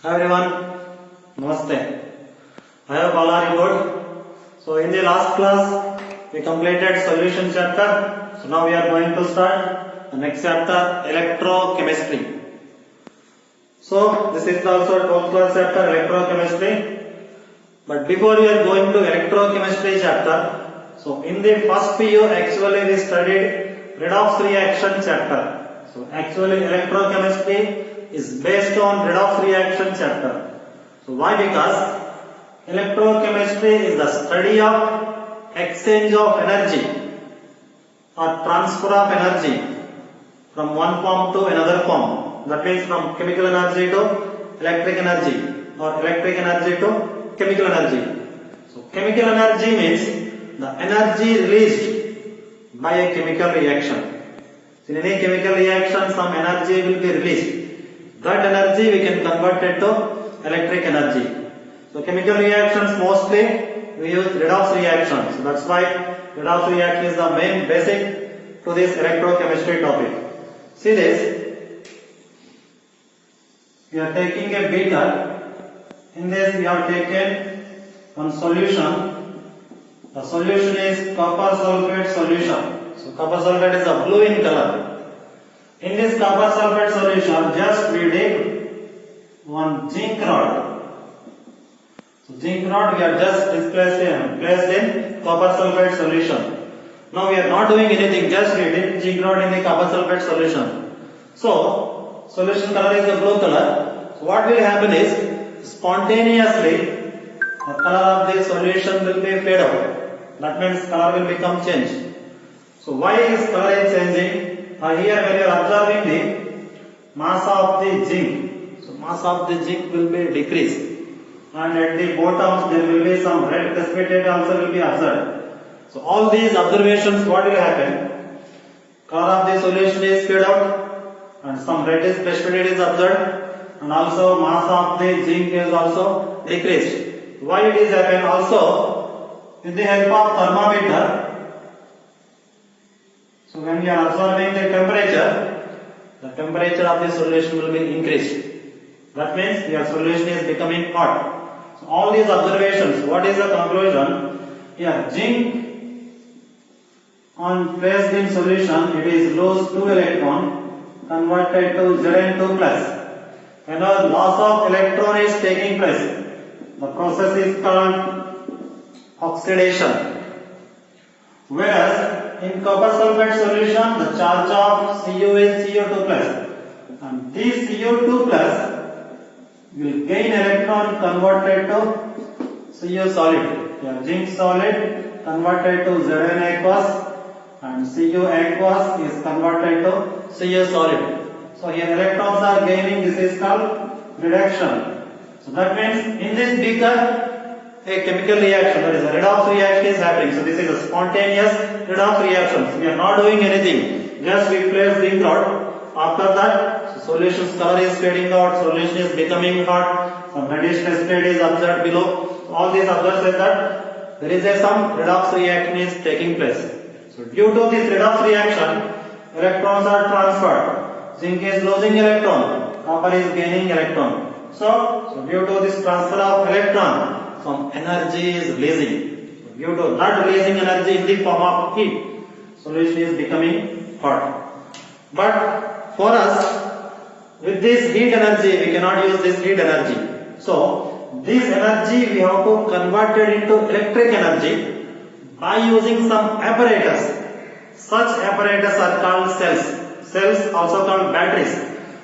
Hi everyone, Namaste. I hope all are good. So in the last class we completed solution chapter. So now we are going to start the next chapter, electrochemistry. So this is also 12th class chapter, electrochemistry. But before we are going to electrochemistry chapter, so in the first PU actually we studied redox reaction chapter. So actually electrochemistry is based on redox reaction chapter. So why? Because electrochemistry is the study of exchange of energy or transfer of energy from one form to another form. That means from chemical energy to electric energy or electric energy to chemical energy. So chemical energy means the energy released by a chemical reaction. So in any chemical reaction some energy will be released. That energy we can convert it to electric energy. So chemical reactions mostly we use redox reaction. So that's why redox reaction is the main basic to this electrochemistry topic. See this. We are taking a beaker. In this we have taken one solution. The solution is copper sulfate solution. So copper sulfate is a blue in color. In this copper sulfate solution, just we dip one zinc rod. So zinc rod we are just placed in copper sulfate solution. Now we are not doing anything, just we dip zinc rod in the copper sulfate solution. So solution color is the blue color. So what will happen is spontaneously the color of the solution will be fade out. That means color will become changed. So why is color is changing? Here when you are observing the mass of the zinc, so mass of the zinc will be decreased, and at the bottom there will be some red precipitate also will be observed. So all these observations, what will happen? Color of the solution is fade out, and some reddish precipitate is observed, and also mass of the zinc is also decreased. Why it is happen? Also with the help of thermometer. So when we are observing the temperature of the solution will be increased. That means your solution is becoming hot. So all these observations, what is the conclusion? Here zinc on placed in solution, it is lose 2 electron converted to Zn2 plus. When a loss of electron is taking place, the process is called oxidation. Whereas in copper sulfate solution, the charge of Cu is Cu2 plus, and this Cu2 plus will gain electron converted to Cu solid. Here zinc solid converted to Zn aqueous, and Cu aqueous is converted to Cu solid. So here electrons are gaining. This is called reduction. So that means in this beaker a chemical reaction, that is a redox reaction is happening. So this is a spontaneous redox reaction. So we are not doing anything. Just we place zinc rod. After that, solution's color is fading out. Solution is becoming hot. Some reddish precipitate is observed below. So all these observed say that there is some redox reaction is taking place. So due to this redox reaction, electrons are transferred. Zinc is losing electron. Copper is gaining electron. So due to this transfer of electron, some energy is releasing. Due to not releasing energy in the form of heat, solution is becoming hot. But for us, with this heat energy, we cannot use this heat energy. So this energy we have to convert it into electric energy by using some apparatus. Such apparatus are called cells. Cells also called batteries.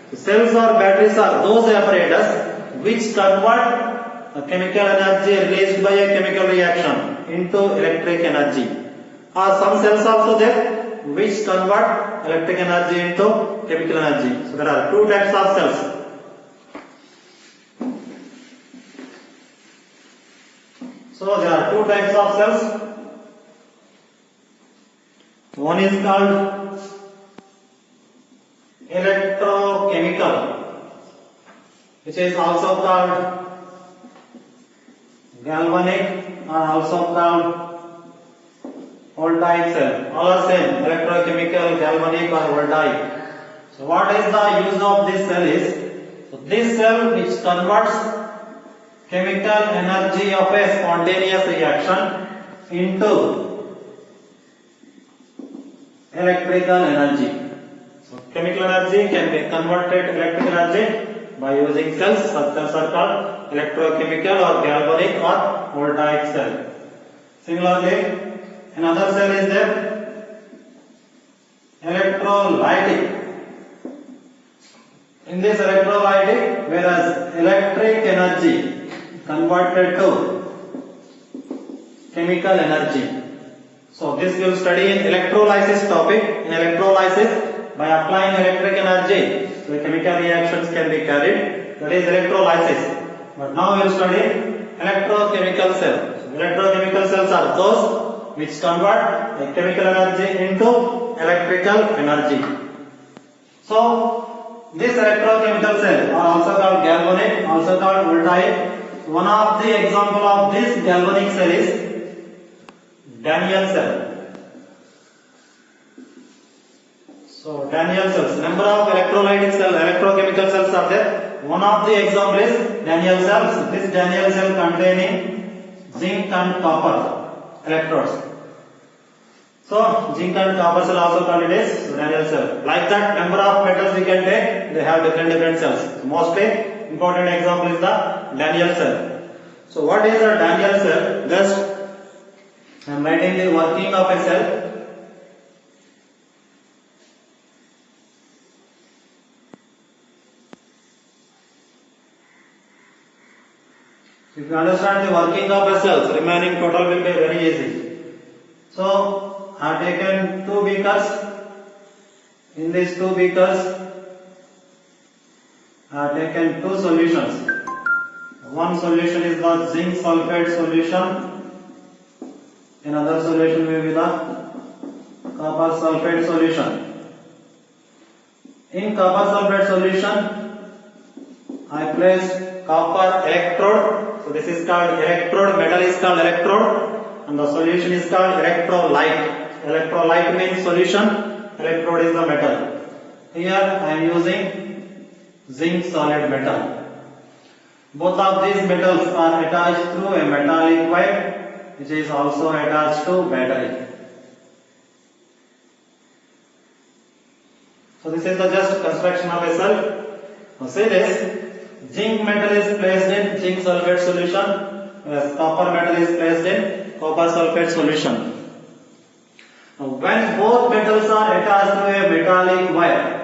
So cells or batteries are those apparatus which convert the chemical energy released by a chemical reaction into electric energy. Or some cells also there which convert electric energy into chemical energy. So there are two types of cells. So there are two types of cells. One is called electrochemical, which is also called galvanic, or also called voltaic cell. All are same, electrochemical, galvanic or voltaic. So what is the use of this cell is, So this cell which converts chemical energy of a spontaneous reaction into electrical energy. So chemical energy can be converted to electrical energy by using cells. Such cells are called electrochemical or galvanic or voltaic cell. Similarly, another cell is there, electrolytic. In this electrolytic, whereas electric energy converted to chemical energy. So this we will study in electrolysis topic. In electrolysis, by applying electric energy, so the chemical reactions can be carried. That is electrolysis. But now we will study electrochemical cells. So electrochemical cells are those which convert the chemical energy into electrical energy. So this electrochemical cell are also called galvanic, also called voltaic. One of the example of this galvanic cell is Daniell cell. So Daniell cells, number of electrolytic cells, electrochemical cells are there. One of the example is Daniell cells. This Daniell cell containing zinc and copper electrodes. So zinc and copper cell also called it as Daniell cell. Like that, number of metals we can take, they have different cells. Mostly important example is the Daniell cell. So what is a Daniell cell? Just I am writing the working of a cell. If you understand the working of a cell, remaining total will be very easy. So I have taken two beakers. In these two beakers, I have taken two solutions. One solution is the zinc sulfate solution. Another solution will be the copper sulfate solution. In copper sulfate solution, I place copper electrode. So this is called electrode. Metal is called electrode, and the solution is called electrolyte. Electrolyte means solution. Electrode is the metal. Here I am using zinc solid metal. Both of these metals are attached through a metallic wire, which is also attached to battery. So this is the just construction of a cell. Now see this, zinc metal is placed in zinc sulfate solution, whereas copper metal is placed in copper sulfate solution. Now when both metals are attached to a metallic wire,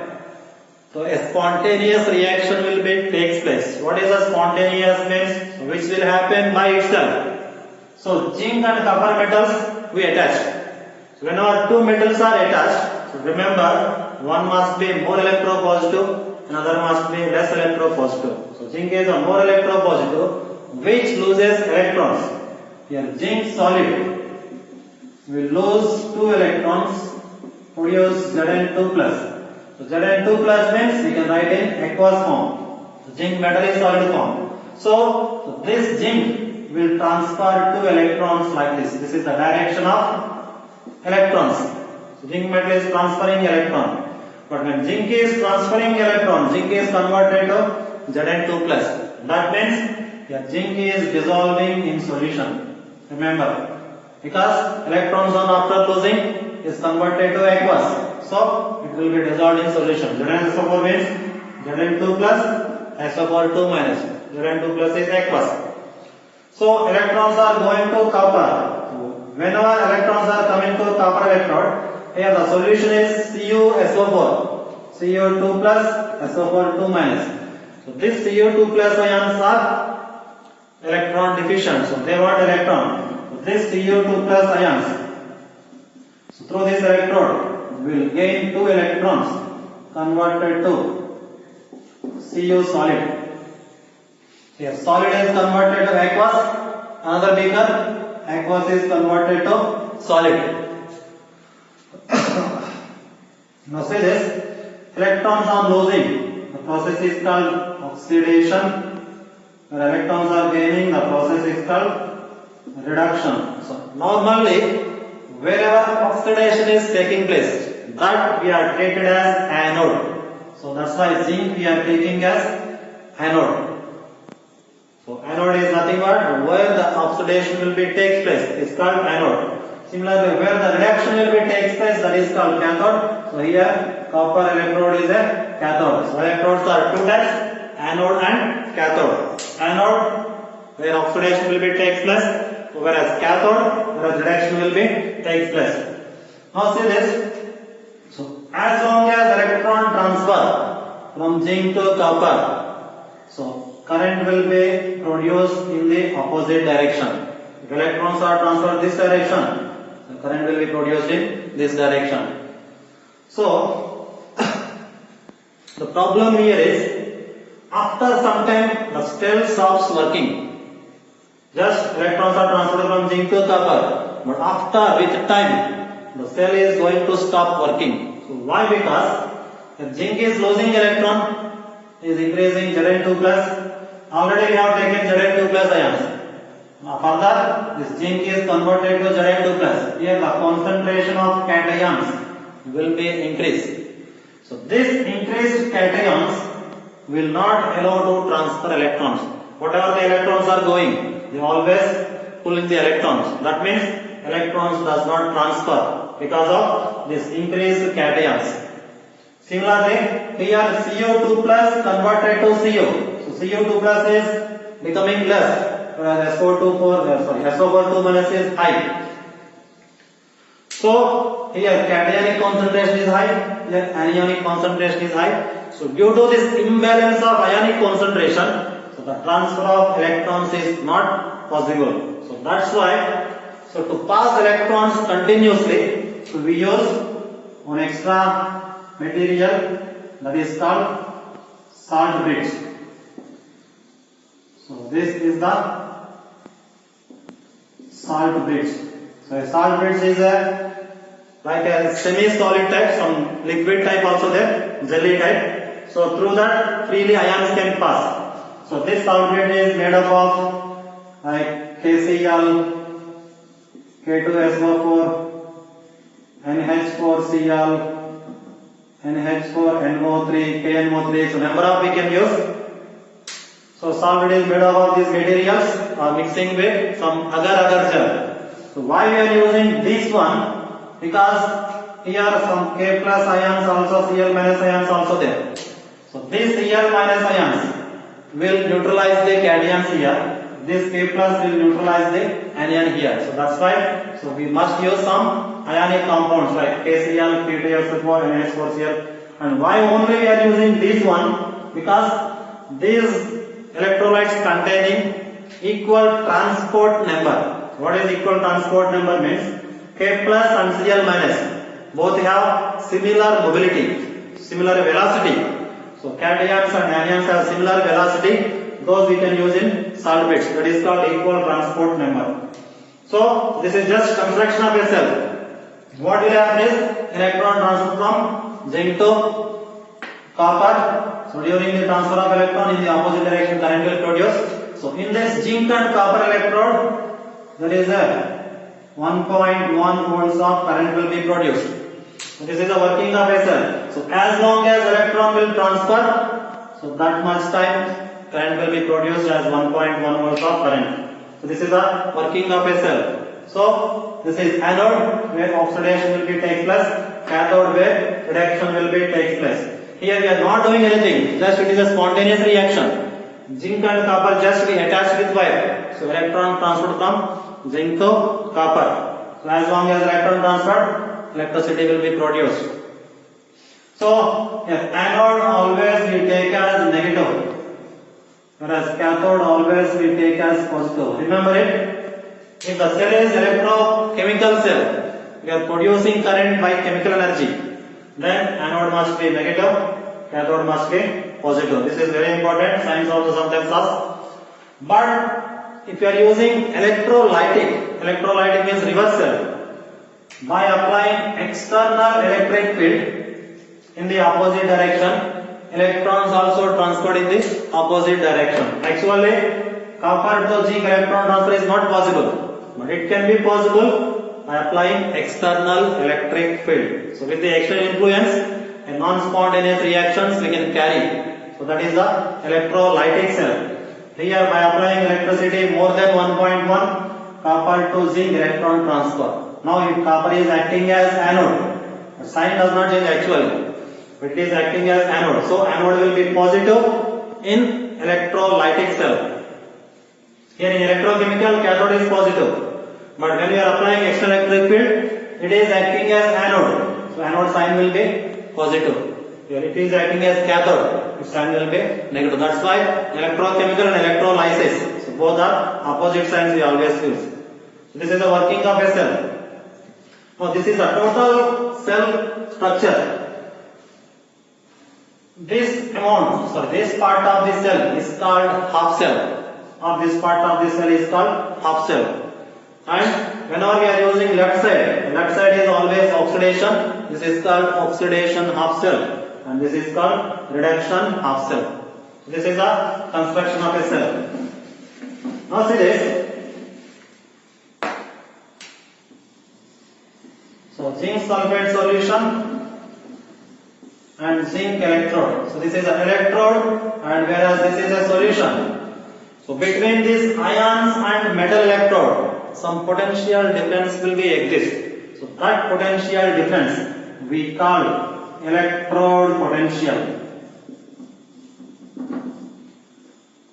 so a spontaneous reaction will takes place. What is a spontaneous means? Which will happen by itself. So zinc and copper metals we attach. So whenever two metals are attached, so remember one must be more electropositive, another must be less electropositive. So zinc is a more electropositive, which loses electrons. Here zinc solid will lose two electrons, produce Zn2 plus. So Zn2 plus means we can write in aqueous form. So zinc metal is solid form. So this zinc will transfer two electrons like this. This is the direction of electrons. So zinc metal is transferring electron. But when zinc is transferring electron, zinc is converted to Zn2 plus. That means yeah, zinc is dissolving in solution. Remember, because electrons on after losing is converted to aqueous. So it will be dissolved in solution. Zn4 means Zn2 plus, SO4 2 minus. Zn2 plus is aqueous. So electrons are going to copper. So whenever electrons are coming to copper electrode, here the solution is CuSO4. Cu2 plus, SO4 2 minus. So this Cu2 plus ions are electron deficient. So they want electron. So this Cu2 plus ions, so through this electrode, will gain two electrons converted to Cu solid. Here solid is converted to aqueous, another beaker, aqueous is converted to solid. Now see this, electrons are losing, the process is called oxidation, where electrons are gaining, the process is called reduction. So normally, wherever oxidation is taking place, that we are treated as anode. So that's why zinc we are taking as anode. So anode is nothing but where the oxidation will be takes place. It's called anode. Similarly, where the reduction will be takes place, that is called cathode. So here copper electrode is a cathode. So electrodes are two types, anode and cathode. Anode where oxidation will be takes place, whereas cathode where reduction will be takes place. Now see this. So as long as electron transfer from zinc to copper, so current will be produced in the opposite direction. If electrons are transferred this direction, the current will be produced in this direction. So the problem here is after some time the cell stops working. Just electrons are transferred from zinc to copper, but after with time the cell is going to stop working. So why? Because if zinc is losing electron, is increasing Zn2 plus. Already we have taken Zn2 plus ions. Now further this zinc is converted to Zn2 plus. Here the concentration of cations will be increased. So this increased cations will not allow to transfer electrons. Whatever the electrons are going, they always pulling the electrons. That means electrons does not transfer because of this increased cations. Similarly, here CO2 plus converted to CO. So CO2 plus is becoming less, whereas SO4 minus is high. So here cationic concentration is high, here anionic concentration is high. So due to this imbalance of ionic concentration, so the transfer of electrons is not possible. So that's why, so to pass electrons continuously, so we use one extra material that is called salt bridge. So this is the salt bridge. So a salt bridge is like a semi-solid type, some liquid type also there, jelly type. So through that freely ions can pass. So this salt bridge is made up of like KCl, K2SO4, NH4Cl, NH4NO3, KNO3. So number of we can use. So salt bridge is made up of these materials mixing with some agar gel. So why we are using this one? Because here some K plus ions also, Cl minus ions also there. So these Cl minus ions will neutralize the cations here. This K plus will neutralize the anion here. So that's why. So we must use some ionic compounds like KCl, K2SO4, NH4Cl. And why only we are using this one? Because these electrolytes containing equal transport number. What is equal transport number means? K plus and Cl minus both have similar mobility, similar velocity. So cations and anions have similar velocity. Those we can use in salt bridge. That is called equal transport number. So this is just construction of a cell. What will happen is electron transfer from zinc to copper. So during the transfer of electron in the opposite direction, current will produce. So in this zinc and copper electrode, there is a 1.1 volts of current will be produced. So this is the working of a cell. So as long as electron will transfer, so that much time current will be produced as 1.1 volts of current. So this is the working of a cell. So this is anode where oxidation will be take place, cathode where reduction will be take place. Here we are not doing anything, just it is a spontaneous reaction. Zinc and copper just be attached with wire. So electron transferred from zinc to copper. So as long as electron transferred, electricity will be produced. So anode always we take as negative, whereas cathode always we take as positive. Remember it. If the cell is electrochemical cell, we are producing current by chemical energy, then anode must be negative, cathode must be positive. This is very important. Science also sometimes asks. But if you are using electrolytic means reversal. By applying external electric field in the opposite direction, electrons also transferred in the opposite direction. Actually, copper to zinc electron transfer is not possible, but it can be possible by applying external electric field. So with the external influence, a non-spontaneous reactions we can carry. So So that is the electrolytic cell. Here by applying electricity more than 1.1 copper to zinc electron transfer. Now if copper is acting as anode, the sign does not change actually, but it is acting as anode. So anode will be positive in electrolytic cell. Here in electrochemical, cathode is positive, but when we are applying external electric field, it is acting as anode. So anode sign will be positive. Here it is acting as cathode, its sign will be negative. That's why electrochemical and electrolysis, so both are opposite signs we always use. So this is the working of a cell. Now this is a total cell structure. This part of the cell is called half cell, or this part of the cell is called half cell. And whenever we are using left side is always oxidation. This is called oxidation half cell, and this is called reduction half cell. This is a construction of a cell. Now see this. So zinc sulfate solution and zinc electrode. So this is an electrode, and whereas this is a solution. So between these ions and metal electrode, some potential difference will be exist. So that potential difference we call electrode potential.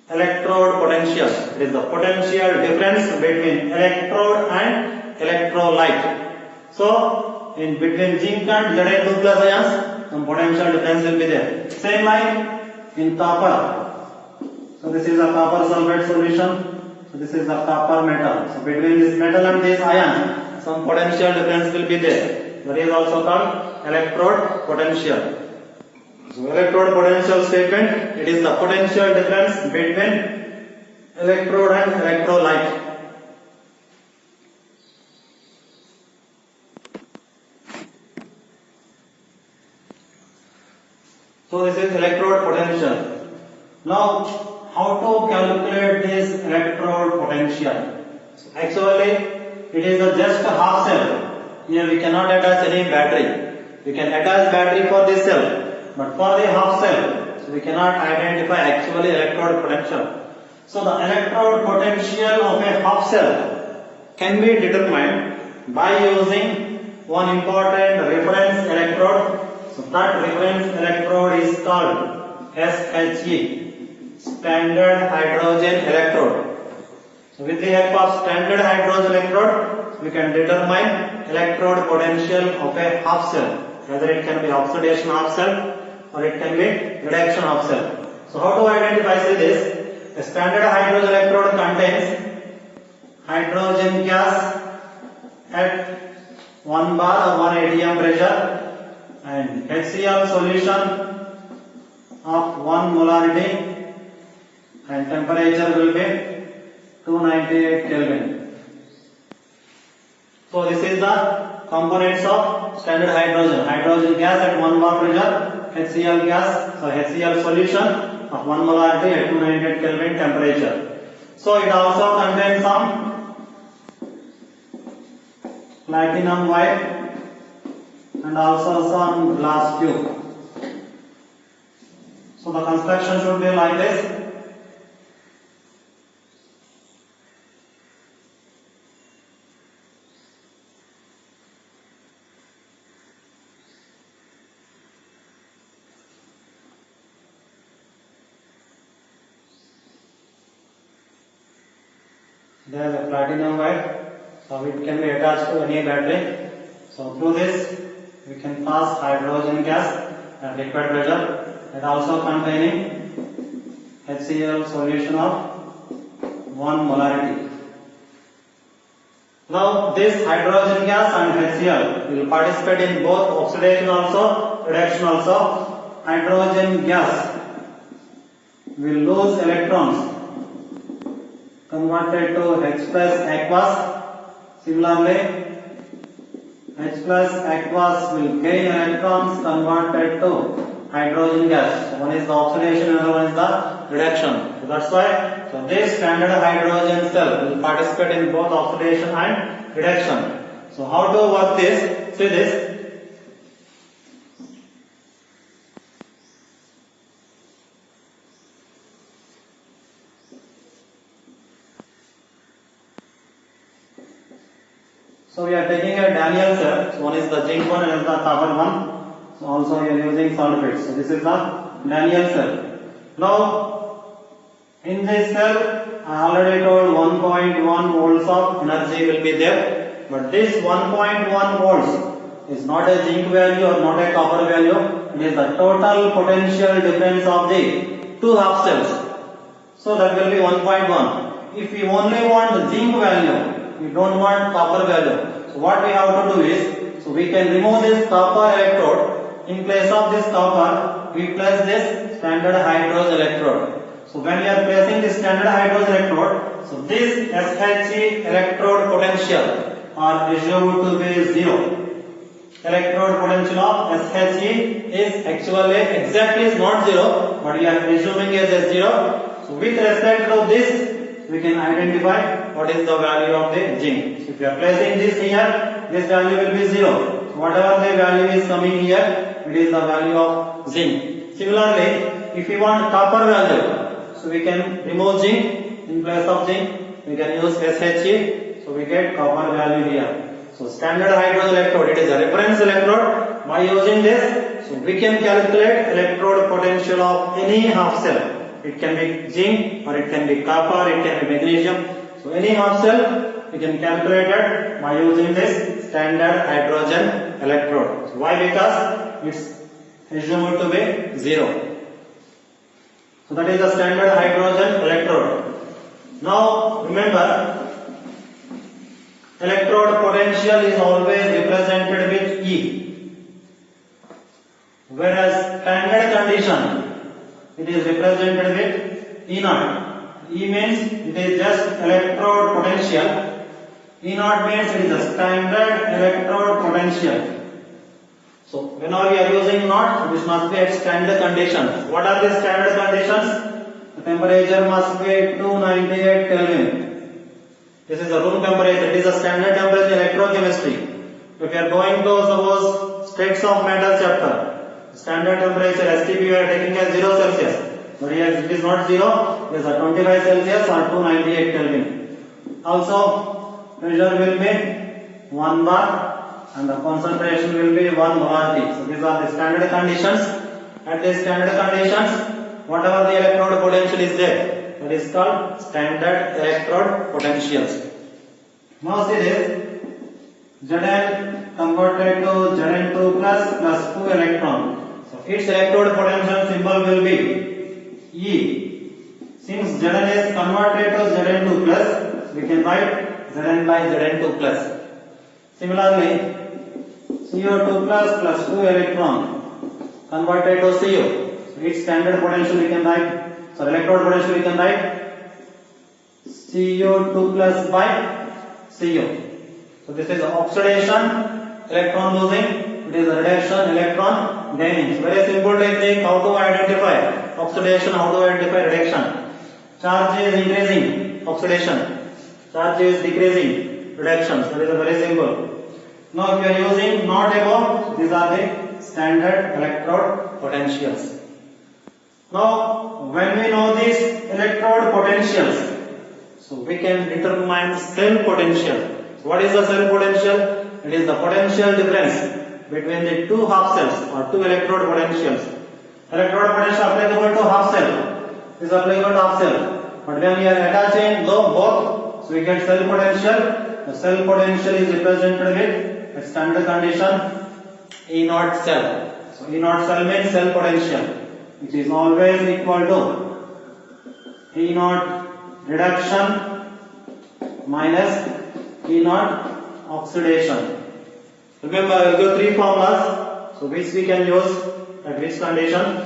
Electrode potential is the potential difference between electrode and electrolyte. So in between zinc and Zn2+ ions, some potential difference will be there. Same like in copper. So this is a copper sulfate solution. So this is the copper metal. So between this metal and this ion, some potential difference will be there. That is also called electrode potential. So electrode potential statement, it is the potential difference between electrode and electrolyte. So this is electrode potential. Now how to calculate this electrode potential? So actually it is just a half cell. Here we cannot attach any battery. We can attach battery for this cell, but for the half cell, so we cannot identify actually electrode potential. So the electrode potential of a half cell can be determined by using one important reference electrode. So that reference electrode is called SHE, standard hydrogen electrode. So with the help of standard hydrogen electrode, we can determine electrode potential of a half cell. Whether it can be oxidation half cell or it can be reduction half cell. So how to identify this? A standard hydrogen electrode contains hydrogen gas at 1 bar or 1 atm pressure and HCl solution of 1 molarity, and temperature will be 298 Kelvin. So this is the components of standard hydrogen. Hydrogen gas at 1 bar pressure, HCl gas, or HCl solution of 1 molarity at 298 Kelvin temperature. So it also contains some platinum white and also some glass tube. So the construction should be like this. There is a platinum wire, so it can be attached to any battery. So through this we can pass hydrogen gas at liquid pressure, and also containing HCl solution of 1 molarity. Now this hydrogen gas and HCl will participate in both oxidation also, reduction also. Hydrogen gas will lose electrons converted to H plus aqueous. Similarly, H plus aqueous will gain electrons converted to hydrogen gas. So one is the oxidation and another one is the reduction. So that's why this standard hydrogen cell will participate in both oxidation and reduction. So how to work this? See this. So we are taking a Daniel cell. So one is the zinc one and the copper one. So also we are using sulfate. So this is the Daniel cell. Now in this cell I already told 1.1 volts of energy will be there. But this 1.1 volts is not a zinc value or not a copper value. It is the total potential difference of the two half cells. So that will be 1.1. If we only want zinc value, we don't want copper value. So what we have to do is, so we can remove this copper electrode. In place of this copper, we place this standard hydrogen electrode. So when we are placing this standard hydrogen electrode, so this SHE electrode potential are assumed to be 0. Electrode potential of SHE is actually exactly is not 0, but we are assuming as a 0. So with respect to this, we can identify what is the value of the zinc. So if you are placing this here, this value will be 0. So whatever the value is coming here, it is the value of zinc. Similarly, if we want copper value, so we can remove zinc. In place of zinc, we can use SHE. So we get copper value here. So standard hydrogen electrode, it is a reference electrode. By using this, so we can calculate electrode potential of any half cell. It can be zinc or it can be copper, it can be magnesium. So any half cell we can calculate it by using this standard hydrogen electrode. So why? Because it's assumed to be 0. So that is the standard hydrogen electrode. Now remember, electrode potential is always represented with E, whereas standard condition it is represented with E naught. E means it is just electrode potential. E naught means it is a standard electrode potential. So whenever we are using naught, this must be at standard conditions. What are the standard conditions? The temperature must be 298 Kelvin. This is the room temperature. It is a standard temperature electrochemistry. If you are going to suppose states of matter chapter, standard temperature STP we are taking as 0 Celsius. But here it is not 0. It is a 25 Celsius or 298 Kelvin. Also pressure will be 1 bar and the concentration will be 1 bar T. So these are the standard conditions. At these standard conditions, whatever the electrode potential is there, that is called standard electrode potentials. Now see this, Zn converted to Zn2 plus 2 electron. So its electrode potential symbol will be E. Since Zn is converted to Zn2 plus, we can write Zn by Zn2 plus. Similarly, CO2 plus 2 electron converted to CO. So its standard potential we can write, so electrode potential we can write CO2 plus by CO. So this is oxidation, electron losing, it is a reduction, electron gaining. So very simple technique how to identify oxidation, how to identify reduction. Charge is increasing, oxidation. Charge is decreasing, reduction. So that is a very simple. Now if you are using not above, these are the standard electrode potentials. Now when we know these electrode potentials, so we can determine cell potential. So what is the cell potential? It is the potential difference between the two half cells or two electrode potentials. Electrode potential applicable to half cell is applicable to half cell. But when we are attaching both, so we get cell potential. The cell potential is represented with a standard condition E naught cell. So E naught cell means cell potential, which is always equal to E naught reduction minus E naught oxidation. Remember, I will give three formulas, so which we can use at which condition.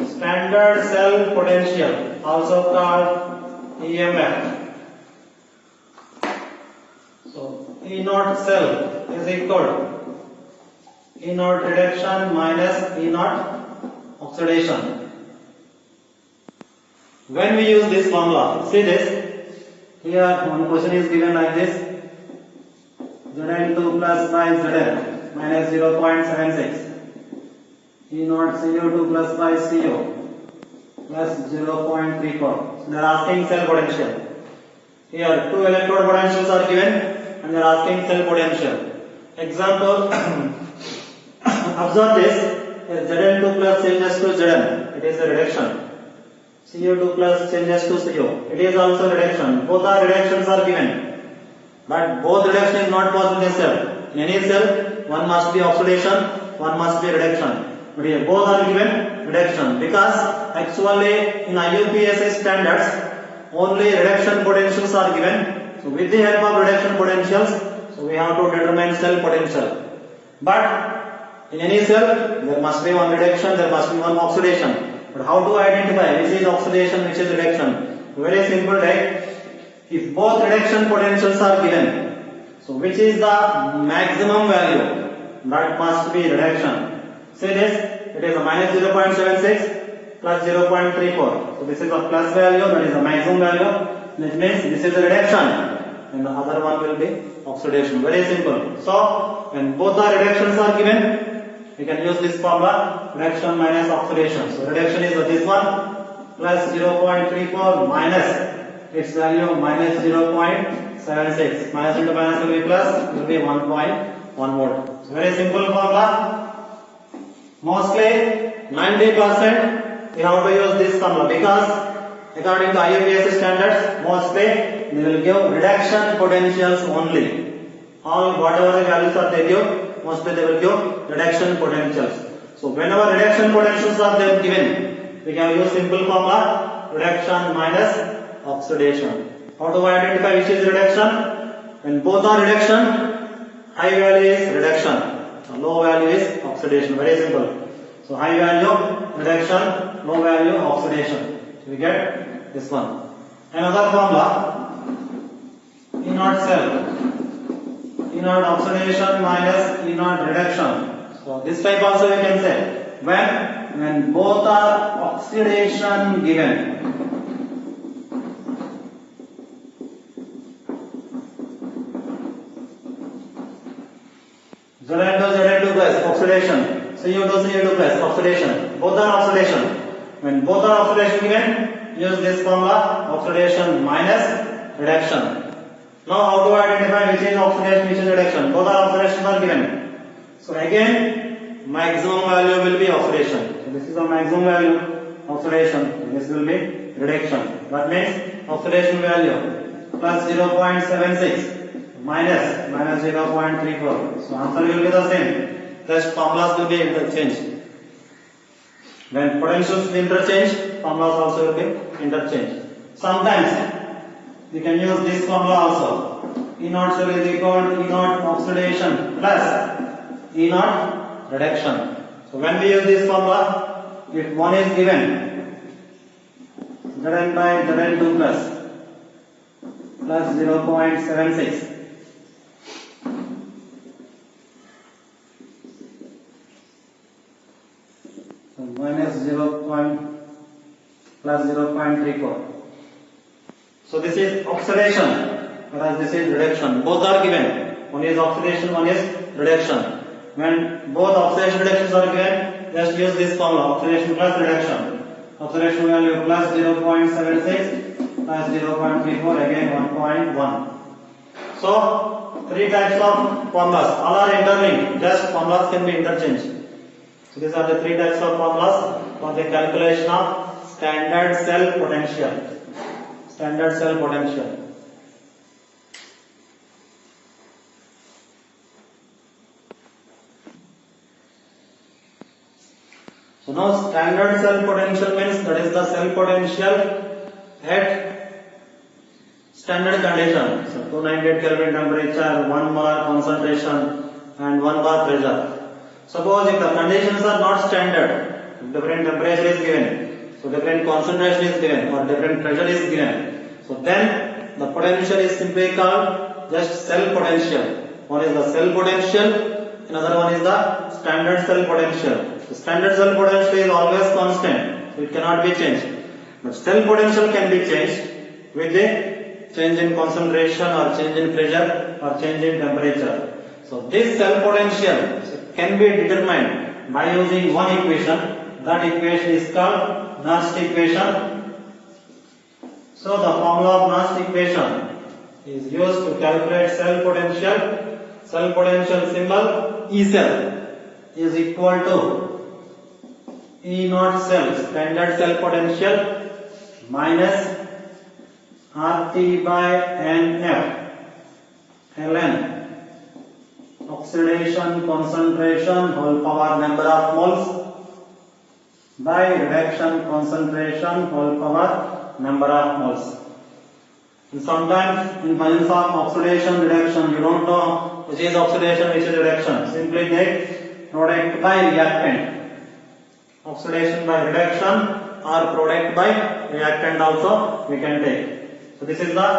Standard cell potential, also called EMF. So E naught cell is equal to E naught reduction minus E naught oxidation. When we use this formula, see this, here one question is given like this, Zn2 plus by Zn minus 0.76, E naught CO2 plus by CO plus 0.34. So they are asking cell potential. Here two electrode potentials are given and they are asking cell potential. Example, observe this. Here Zn2 plus changes to Zn. It is a reduction. CO2 plus changes to CO. It is also reduction. Both are reductions are given. But both reduction is not possible in a cell. In any cell, one must be oxidation, one must be reduction. But here both are given reduction because actually in IUPAC standards only reduction potentials are given. So with the help of reduction potentials, so we have to determine cell potential. But in any cell there must be one reduction, there must be one oxidation. But how to identify which is oxidation, which is reduction? Very simple, right? If both reduction potentials are given, so which is the maximum value? That must be reduction. See this, it is a minus 0.76 plus 0.34. So this is a plus value, that is the maximum value. That means this is a reduction and the other one will be oxidation. Very simple. So when both the reductions are given, we can use this formula, reduction minus oxidation. So reduction is this one, plus 0.34 minus its value minus 0.76. Minus into minus will be plus, will be 1.1 volt. So very simple formula. Mostly 90% we have to use this formula because according to IUPAC standards, mostly they will give reduction potentials only. All whatever the values are they give, mostly they will give reduction potentials. So whenever reduction potentials are then given, we can use simple formula, reduction minus oxidation. How to identify which is reduction? When both are reduction, high value is reduction, low value is oxidation. Very simple. So high value reduction, low value oxidation. So we get this one. Another formula, E naught cell, E naught oxidation minus E naught reduction. So this type also we can say when both are oxidation given. Zn2 plus oxidation, Cu2 plus oxidation. Both are oxidation. When both are oxidation given, use this formula, oxidation minus reduction. Now how to identify which is oxidation, which is reduction? Both are oxidations are given. So again, maximum value will be oxidation. So this is the maximum value oxidation. This will be reduction. That means oxidation value plus 0.76. Minus 0.34. So answer will be the same. Just formulas will be interchanged. When potentials will interchange, formulas also will be interchanged. Sometimes we can use this formula also. E naught cell is equal to E naught oxidation plus E naught reduction. So when we use this formula, if one is given Zn by Zn2 plus 0.76. Minus 0. Plus 0.34. So this is oxidation, whereas this is reduction. Both are given. One is oxidation, one is reduction. When both oxidation reductions are given, just use this formula, oxidation plus reduction. Oxidation value plus 0.76 plus 0.34, again 1.1. So three types of formulas. All are interlinked. Just formulas can be interchanged. So these are the three types of formulas for the calculation of standard cell potential. Standard cell potential. So now standard cell potential means that is the cell potential at standard condition. So 298 Kelvin temperature, 1 molar concentration and 1 bar pressure. Suppose if the conditions are not standard, if different temperature is given, so different concentration is given or different pressure is given, so then the potential is simply called just cell potential. One is the cell potential, another one is the standard cell potential. The standard cell potential is always constant, so it cannot be changed. But cell potential can be changed with the change in concentration or change in pressure or change in temperature. So this cell potential can be determined by using one equation. That equation is called Nernst equation. So the formula of Nernst equation is used to calculate cell potential. Cell potential symbol E cell is equal to E naught cell standard cell potential minus RT by NF ln oxidation concentration whole power number of moles by reduction concentration whole power number of moles. Sometimes in presence of oxidation reduction you don't know which is oxidation which is reduction. Simply take product by reactant. Oxidation by reduction or product by reactant also we can take. So this is the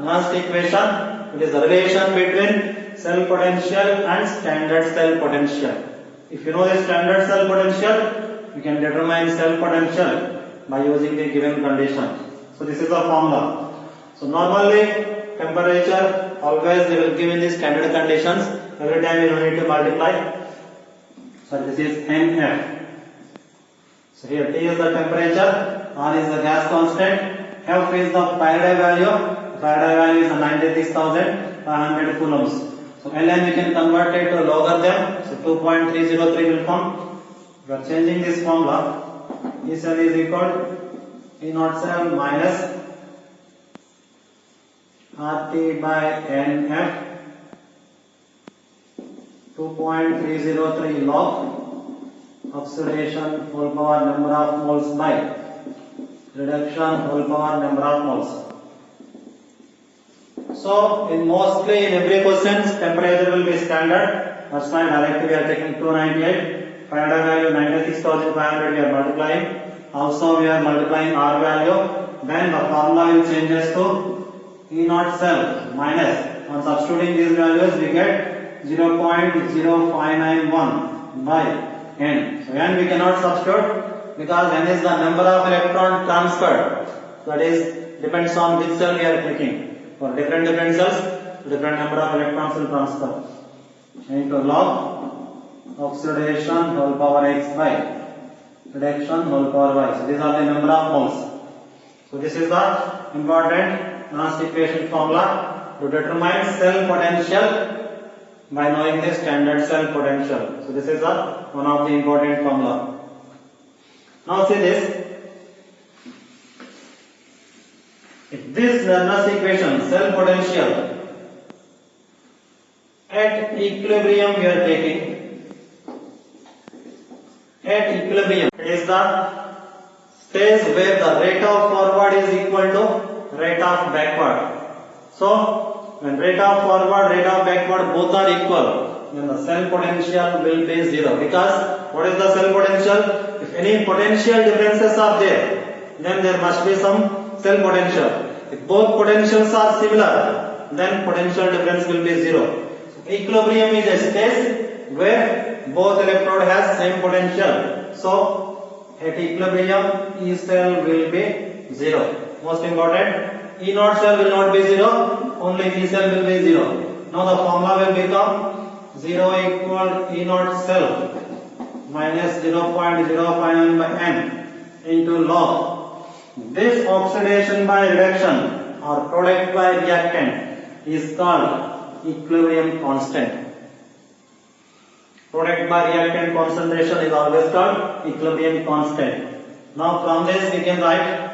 last equation. It is the relation between cell potential and standard cell potential. If you know the standard cell potential, you can determine cell potential by using the given condition. So this is the formula. So normally temperature always they will give in the standard conditions. Every time you need to multiply. So this is NF. So here T is the temperature, R is the gas constant, F is the Faraday value. Faraday value is 96,500 coulombs. So ln we can convert it to logarithm. So 2.303 will come. We are changing this formula. E cell is equal to E naught cell minus RT by NF 2.303 log oxidation whole power number of moles by reduction whole power number of moles. So in mostly in every question temperature will be standard. That's why directly we are taking 298. Faraday value 96,500 we are multiplying. Also we are multiplying R value. Then the formula will changes to E naught cell minus. On substituting these values we get 0.0591 by N. So N we cannot substitute because N is the number of electron transferred. That is depends on which cell we are clicking. For different cells, different number of electrons will transfer. Into log oxidation whole power x by reduction whole power y. So these are the number of moles. So this is the important last equation formula to determine cell potential by knowing the standard cell potential. So this is one of the important formula. Now see this. If this Laplace equation cell potential at equilibrium we are taking, at equilibrium it is the stage where the rate of forward is equal to rate of backward. So when rate of forward, rate of backward both are equal, then the cell potential will be zero. Because what is the cell potential? If any potential differences are there, then there must be some cell potential. If both potentials are similar, then potential difference will be zero. So equilibrium is a state where both electrode has same potential. So at equilibrium E cell will be zero. Most important, E naught cell will not be zero, only E cell will be zero. Now the formula will become 0 equal E naught cell minus 0.059 by N into log. This oxidation by reduction or product by reactant is called equilibrium constant. Product by reactant concentration is always called equilibrium constant. Now from this we can write,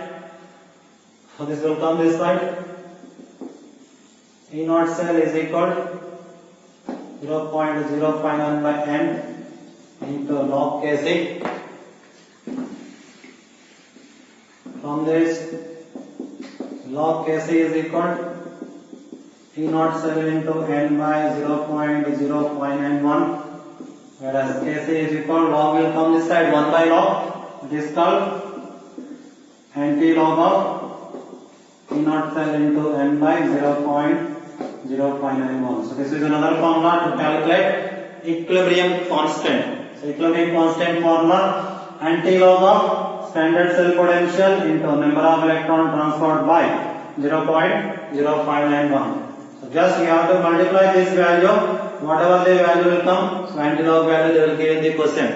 so this will come this side, E naught cell is equal to 0.059 by N into log Kc. From this log Kc is equal to E naught cell into N by 0.091, whereas Kc is equal, log will come this side 1 by log. It is called anti-log of E naught cell into N by 0.091. So this is another formula to calculate equilibrium constant. So equilibrium constant formula, anti-log of standard cell potential into number of electron transferred by 0.0591. So just you have to multiply this value, whatever the value will come, so anti-log value they will give in the question.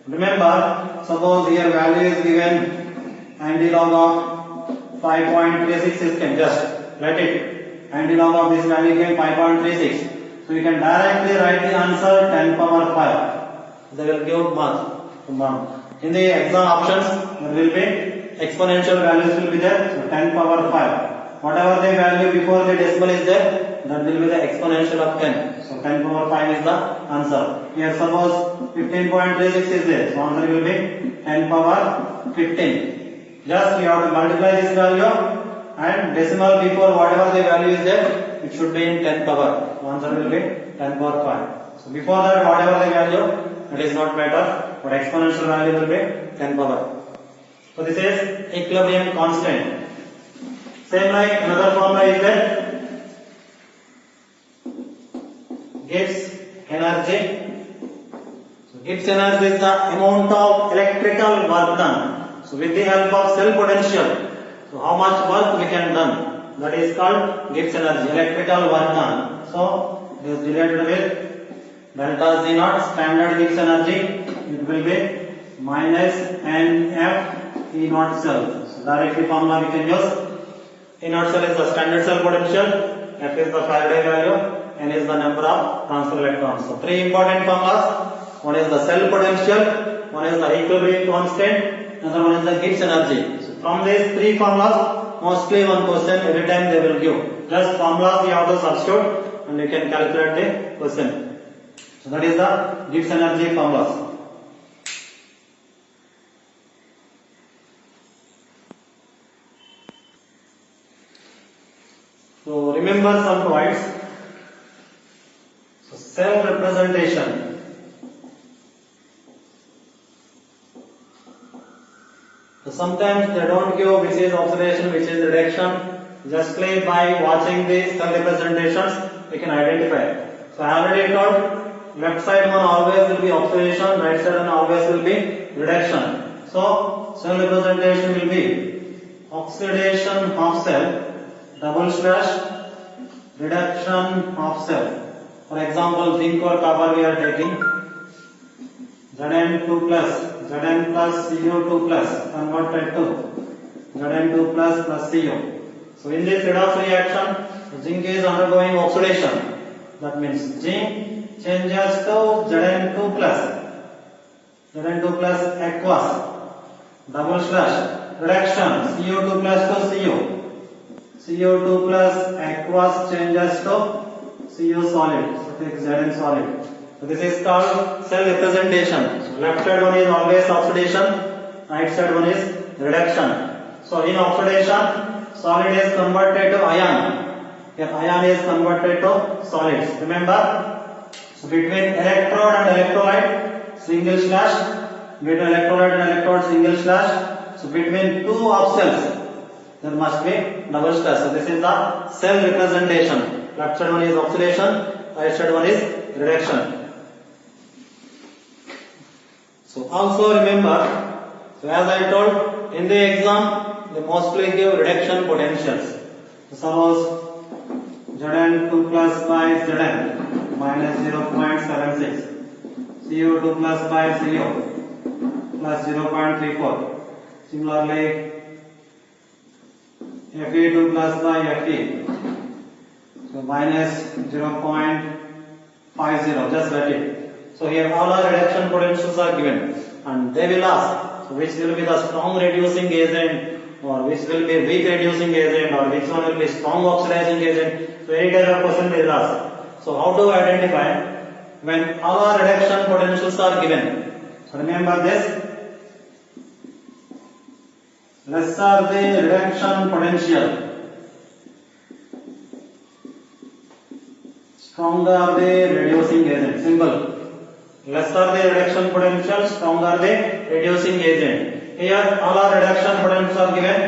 Remember, suppose here value is given anti-log of 5.36 system, just write it and the log of this value came 5.36. So you can directly write the answer 10 power 5. They will give mark. In the exam options, there will be exponential values will be there. So 10 power 5. Whatever the value before the decimal is there, that will be the exponential of 10. So 10 power 5 is the answer. Here suppose 15.36 is there. So answer will be 10 power 15. Just you have to multiply this value and decimal before whatever the value is there, it should be in 10 power. So answer will be 10 power 5. So before that whatever the value, it is not matter, but exponential value will be 10 power. So this is equilibrium constant. Same like another formula is that Gibbs energy. So Gibbs energy is the amount of electrical work done. So with the help of cell potential, so how much work we can done, that is called Gibbs energy, electrical work done. So it is related with delta Z naught, standard Gibbs energy, it will be minus NF E naught cell. So directly formula we can use. E naught cell is the standard cell potential, F is the Faraday value, N is the number of transfer electrons. So three important formulas. One is the cell potential, one is the equilibrium constant, another one is the Gibbs energy. So from these three formulas, mostly one question every time they will give. Just formulas you have to substitute and you can calculate the question. So that is the Gibbs energy formulas. So remember some points. So cell representation. So sometimes they don't give which is observation, which is reduction. Just by watching the cell representations, we can identify. So I already told, left side one always will be observation, right side one always will be reduction. So cell representation will be oxidation of cell, double slash reduction of cell. For example, zinc or copper we are taking, Zn2 plus, Zn plus CO2 plus converted to Zn2 plus CO. So in this redox reaction, zinc is undergoing oxidation. That means zinc changes to Zn2 plus aqueous, double slash reduction CO2 plus to CO. CO2 plus aqueous changes to CO solid. So take Zn solid. So this is called cell representation. So left side one is always oxidation, right side one is reduction. So in oxidation, solid is converted to ion. Here ion is converted to solids. Remember, so between electrode and electrolyte, single slash. Between electrolyte and electrode, single slash. So between two of cells, there must be double slash. So this is the cell representation. Left side one is oxidation, right side one is reduction. So also remember, so as I told, in the exam they mostly give reduction potentials. So suppose Zn2 plus by Zn minus 0.76, CO2 plus by CO plus 0.34. Similarly, Fe2 plus by Fe, so minus 0.50, just let it. So here all our reduction potentials are given and they will ask, so which will be the strong reducing agent or which will be weak reducing agent or which one will be strong oxidizing agent. So any kind of question they will ask. So how to identify when all our reduction potentials are given? So remember this. Lesser the reduction potential, stronger the reducing agent. Simple. Lesser the reduction potential, stronger the reducing agent. Here all our reduction potentials are given,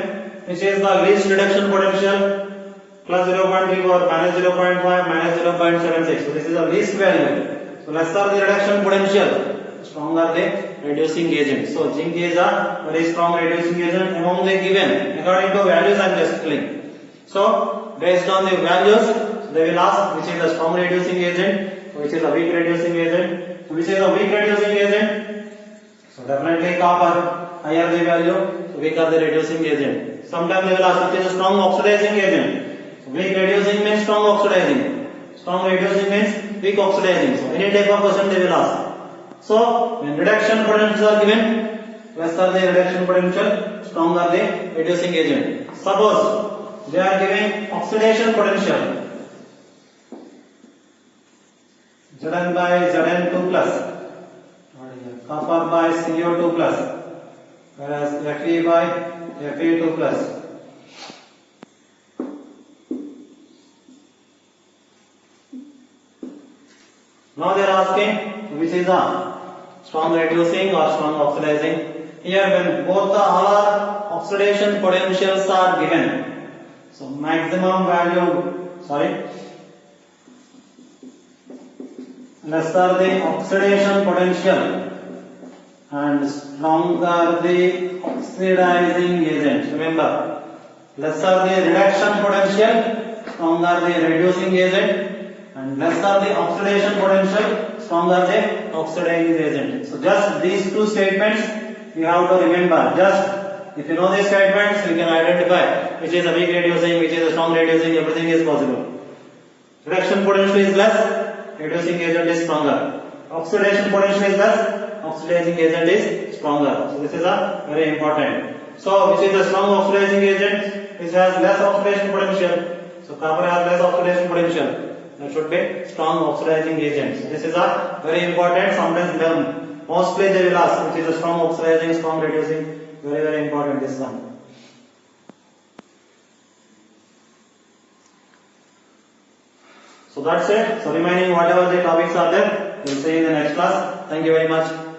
which is the least reduction potential, plus 0.34, minus 0.5, minus 0.76. So this is the least value. So lesser the reduction potential, stronger the reducing agent. So zinc is a very strong reducing agent among the given. According to values I am just telling. So based on the values, they will ask which is a strong reducing agent, which is a weak reducing agent. Which is a weak reducing agent? So definitely copper, higher the value, so weaker the reducing agent. Sometimes they will ask which is a strong oxidizing agent. So weak reducing means strong oxidizing. Strong reducing means weak oxidizing. So any type of question they will ask. So when reduction potentials are given, less are the reduction potential, strong are the reducing agent. Suppose they are giving oxidation potential Zn by Zn2 plus, copper by CO2 plus, whereas Fe by Fe2 plus. Now they are asking which is a strong reducing or strong oxidizing. Here when both all are oxidation potentials are given, so maximum value, less are the oxidation potential and stronger the oxidizing agent. Remember, less are the reduction potential, stronger the reducing agent, and less are the oxidation potential, stronger the oxidizing agent. So just these two statements you have to remember. Just if you know these statements, you can identify which is a weak reducing, which is a strong reducing. Everything is possible. Reduction potential is less, reducing agent is stronger. Oxidation potential is less, oxidizing agent is stronger. So this is a very important. So which is a strong oxidizing agent which has less oxidation potential. So copper has less oxidation potential. That should be strong oxidizing agent. So this is a very important. Sometimes mostly they will ask which is a strong oxidizing, strong reducing. Very, very important this one. So that's it. So remaining whatever the topics are there, we'll see in the next class. Thank you very much.